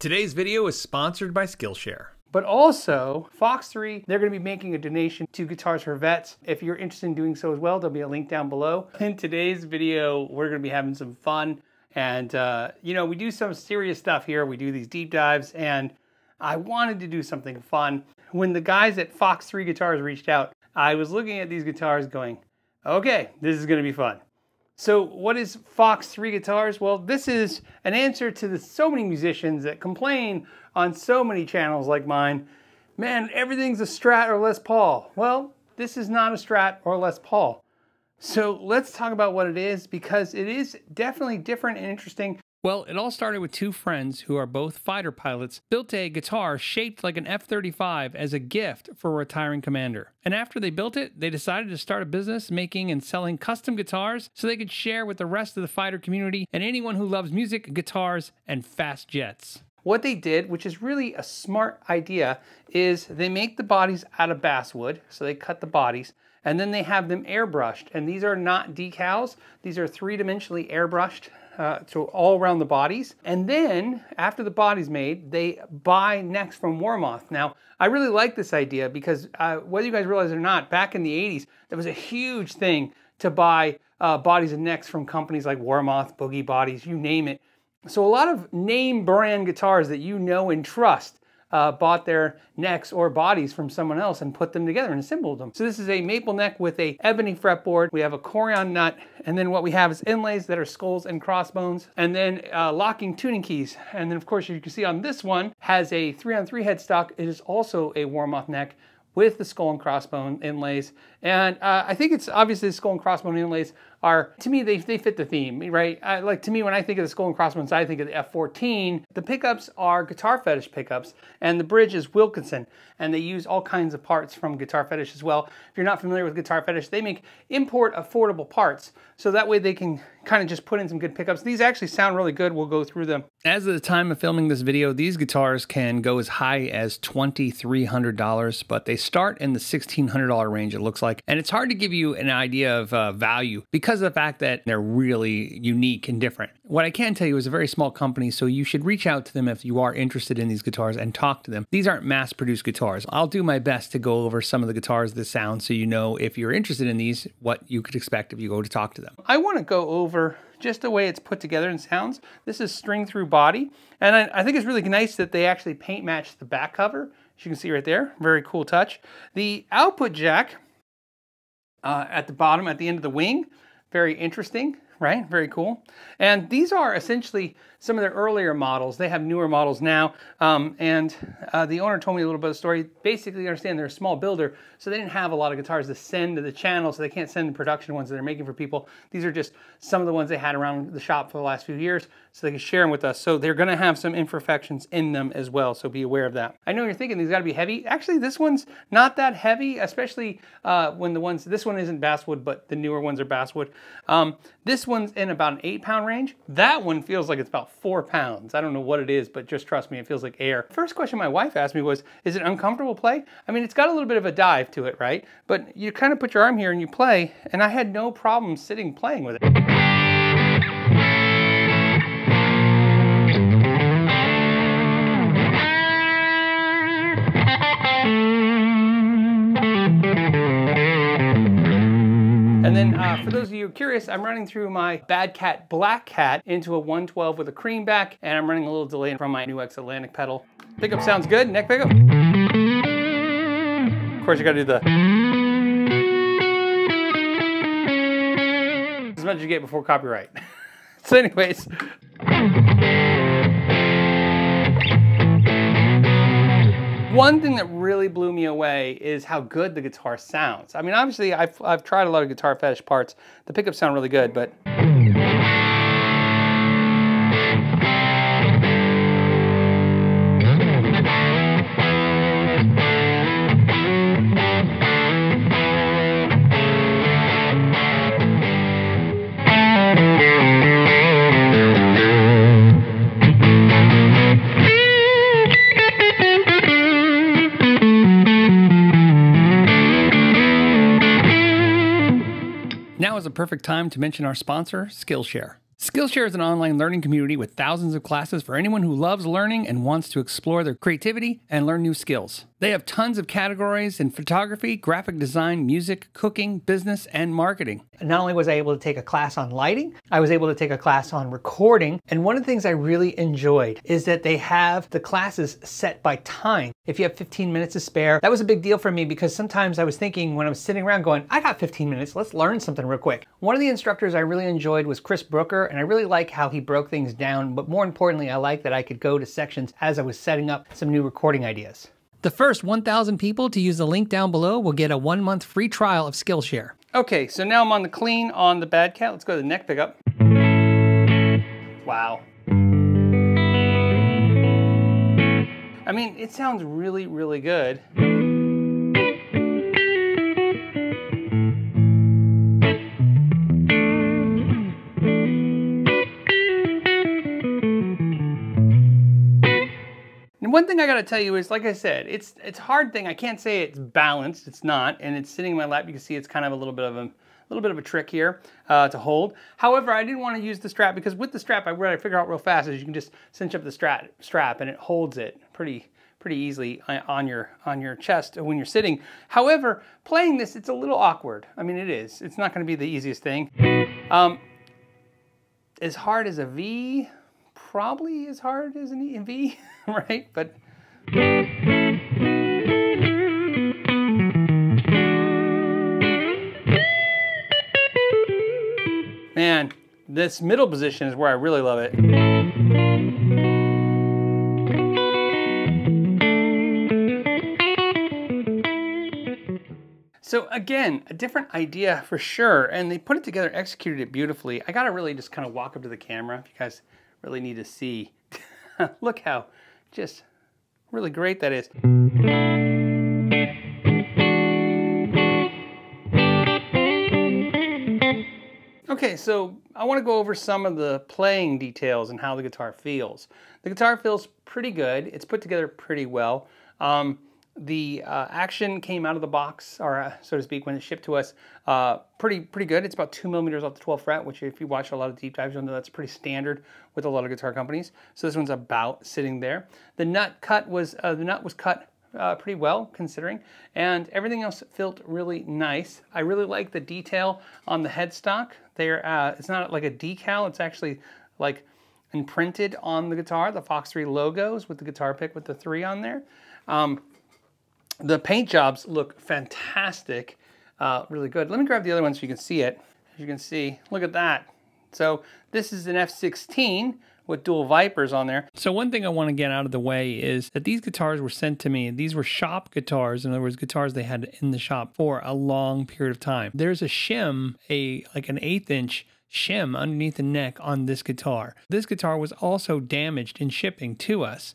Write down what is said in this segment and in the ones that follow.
Today's video is sponsored by Skillshare. But also, Fox3, they're going to be making a donation to Guitars for Vets. If you're interested in doing so as well, there'll be a link down below. In today's video, we're going to be having some fun. And, we do some serious stuff here. We do these deep dives, and I wanted to do something fun. When the guys at Fox3 Guitars reached out, I was looking at these guitars going, okay, this is going to be fun. So what is Fox3 Guitars? Well, this is an answer to the so many musicians that complain on so many channels like mine. Man, everything's a Strat or Les Paul. Well, this is not a Strat or Les Paul. So let's talk about what it is, because it is definitely different and interesting. Well, it all started with two friends who are both fighter pilots built a guitar shaped like an F-35 as a gift for a retiring commander. And after they built it, they decided to start a business making and selling custom guitars so they could share with the rest of the fighter community and anyone who loves music, guitars, and fast jets. What they did, which is really a smart idea, is they make the bodies out of basswood, so they cut the bodies, and then they have them airbrushed. And these are not decals, these are three-dimensionally airbrushed. So all around the bodies. And then after the body's made, they buy necks from Warmoth. Now, I really like this idea because whether you guys realize it or not, back in the 80s, there was a huge thing to buy bodies and necks from companies like Warmoth, Boogie Bodies, you name it. So a lot of name brand guitars that you know and trust bought their necks or bodies from someone else and put them together and assembled them. So this is a maple neck with a ebony fretboard. We have a Corian nut, and then what we have is inlays that are skulls and crossbones, and then locking tuning keys. And then of course, you can see on this one has a 3-on-3 headstock. It is also a Warmoth neck with the skull and crossbone inlays. And I think it's obviously the skull and crossbone inlays are, to me, they fit the theme, right? To me, when I think of the skull and crossbones, I think of the F-14. The pickups are Guitar Fetish pickups, and the bridge is Wilkinson, and they use all kinds of parts from Guitar Fetish as well. If you're not familiar with Guitar Fetish, they make import affordable parts, so that way they can kind of just put in some good pickups. These actually sound really good. We'll go through them. As of the time of filming this video, these guitars can go as high as $2,300, but they start in the $1,600 range, it looks like. And it's hard to give you an idea of value because of the fact that they're really unique and different. What I can tell you is a very small company, so you should reach out to them if you are interested in these guitars and talk to them. These aren't mass-produced guitars. I'll do my best to go over some of the guitars, the sound, so you know if you're interested in these, what you could expect if you go to talk to them. I want to go over just the way it's put together and sounds. This is string through body, and I think it's really nice that they actually paint match the back cover. As you can see right there, very cool touch. The output jack at the bottom, at the end of the wing, very interesting, right? Very cool. And these are essentially some of their earlier models. They have newer models now. The owner told me a little bit of the story. Basically, you understand they're a small builder, so they didn't have a lot of guitars to send to the channel, so they can't send the production ones that they're making for people. These are just some of the ones they had around the shop for the last few years, so they can share them with us. So they're going to have some imperfections in them as well, so be aware of that. I know you're thinking these got to be heavy. Actually, this one's not that heavy, especially when this one isn't basswood, but the newer ones are basswood. This one's in about an 8-pound range. That one feels like it's about 4 pounds. I don't know what it is, but just trust me, it feels like air. First question my wife asked me was, is it uncomfortable to play? I mean, it's got a little bit of a dive to it, right? But you kind of put your arm here and you play, and I had no problem sitting playing with it. And then for those of you who are curious, I'm running through my Bad Cat Black Cat into a 112 with a cream back, and I'm running a little delay from my new X Atlantic pedal. Pickup sounds good, neck pickup. Of course, you gotta do the as much as you get before copyright. So anyways. One thing that really blew me away is how good the guitar sounds. I mean, obviously, I've tried a lot of Guitar Fetish parts. The pickups sound really good, but now is a perfect time to mention our sponsor, Skillshare. Skillshare is an online learning community with thousands of classes for anyone who loves learning and wants to explore their creativity and learn new skills. They have tons of categories in photography, graphic design, music, cooking, business, and marketing. Not only was I able to take a class on lighting, I was able to take a class on recording. And one of the things I really enjoyed is that they have the classes set by time. If you have 15 minutes to spare, that was a big deal for me because sometimes I was thinking when I was sitting around going, I got 15 minutes, let's learn something real quick. One of the instructors I really enjoyed was Chris Brooker, and I really like how he broke things down, but more importantly, I like that I could go to sections as I was setting up some new recording ideas. The first 1,000 people to use the link down below will get a 1-month free trial of Skillshare. Okay, so now I'm on the clean on the bad cat. Let's go to the neck pickup. Wow. I mean, it sounds really, really good. And one thing I gotta tell you is, like I said, it's a hard thing. I can't say it's balanced. It's not, and it's sitting in my lap. You can see it's kind of a little bit of a trick here to hold. However, I didn't want to use the strap because with the strap, what I figure out real fast is you can just cinch up the strap and it holds it pretty easily on your chest when you're sitting. However, playing this, it's a little awkward. I mean, it is. It's not going to be the easiest thing. As hard as a V. Probably as hard as an E and V, right? But man, this middle position is where I really love it. So again, a different idea for sure, and they put it together, executed it beautifully. I gotta really just kind of walk up to the camera if you guys really need to see. Look how just really great that is. Okay, so I want to go over some of the playing details and how the guitar feels. The guitar feels pretty good. It's put together pretty well. The action came out of the box, or so to speak, when it shipped to us, pretty good. It's about 2 millimeters off the 12th fret, which if you watch a lot of deep dives, you'll know that's pretty standard with a lot of guitar companies. So this one's about sitting there. The nut was cut pretty well, considering, and everything else felt really nice. I really like the detail on the headstock. It's not like a decal. It's actually like imprinted on the guitar. The Fox3 logos with the guitar pick with the 3 on there. The paint jobs look fantastic, really good. Let me grab the other one so you can see it. As you can see, look at that. So this is an F16 with dual Vipers on there. So one thing I want to get out of the way is that these guitars were sent to me. These were shop guitars. In other words, guitars they had in the shop for a long period of time. There's a shim, like an 1/8" shim underneath the neck on this guitar. This guitar was also damaged in shipping to us.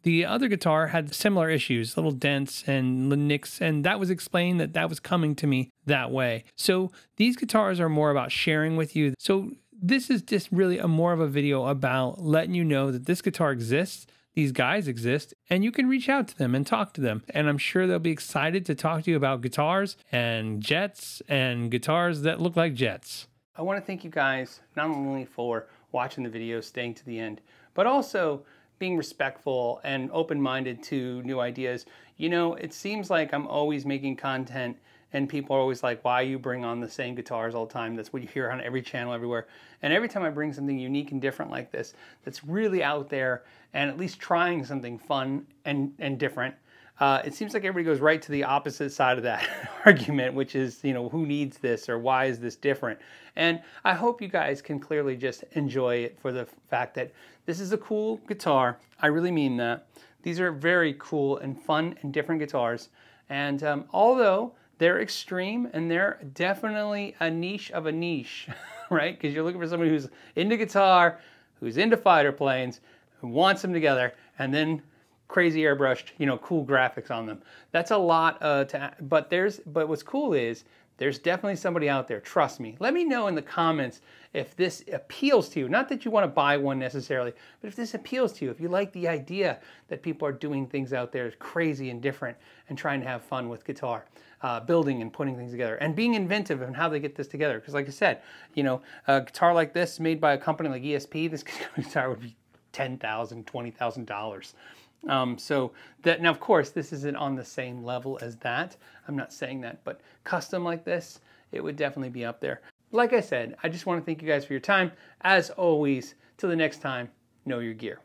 The other guitar had similar issues, little dents and nicks, and that was explained that was coming to me that way. So these guitars are more about sharing with you. So this is just really more of a video about letting you know that this guitar exists, these guys exist, and you can reach out to them and talk to them. And I'm sure they'll be excited to talk to you about guitars and jets and guitars that look like jets. I want to thank you guys not only for watching the video, staying to the end, but also being respectful and open-minded to new ideas. You know, it seems like I'm always making content and people are always like, why you bring on the same guitars all the time? That's what you hear on every channel everywhere. And every time I bring something unique and different like this, that's really out there and at least trying something fun and different, it seems like everybody goes right to the opposite side of that argument, which is, you know, who needs this or why is this different? And I hope you guys can clearly just enjoy it for the fact that this is a cool guitar. I really mean that. These are very cool and fun and different guitars. And although they're extreme and they're definitely a niche of a niche, right? Because you're looking for somebody who's into guitar, who's into fighter planes, who wants them together, and then crazy airbrushed, you know, cool graphics on them. That's a lot but what's cool is There's definitely somebody out there, trust me. Let me know in the comments if this appeals to you. Not that you want to buy one necessarily, but if this appeals to you, if you like the idea that people are doing things out there crazy and different and trying to have fun with guitar, building and putting things together and being inventive in how they get this together. Because like I said, you know, a guitar like this made by a company like ESP, this guitar would be $10,000, $20,000. So that, now of course this isn't on the same level as that. I'm not saying that, but custom like this, it would definitely be up there. Like I said, I just want to thank you guys for your time. As always, till the next time, know your gear.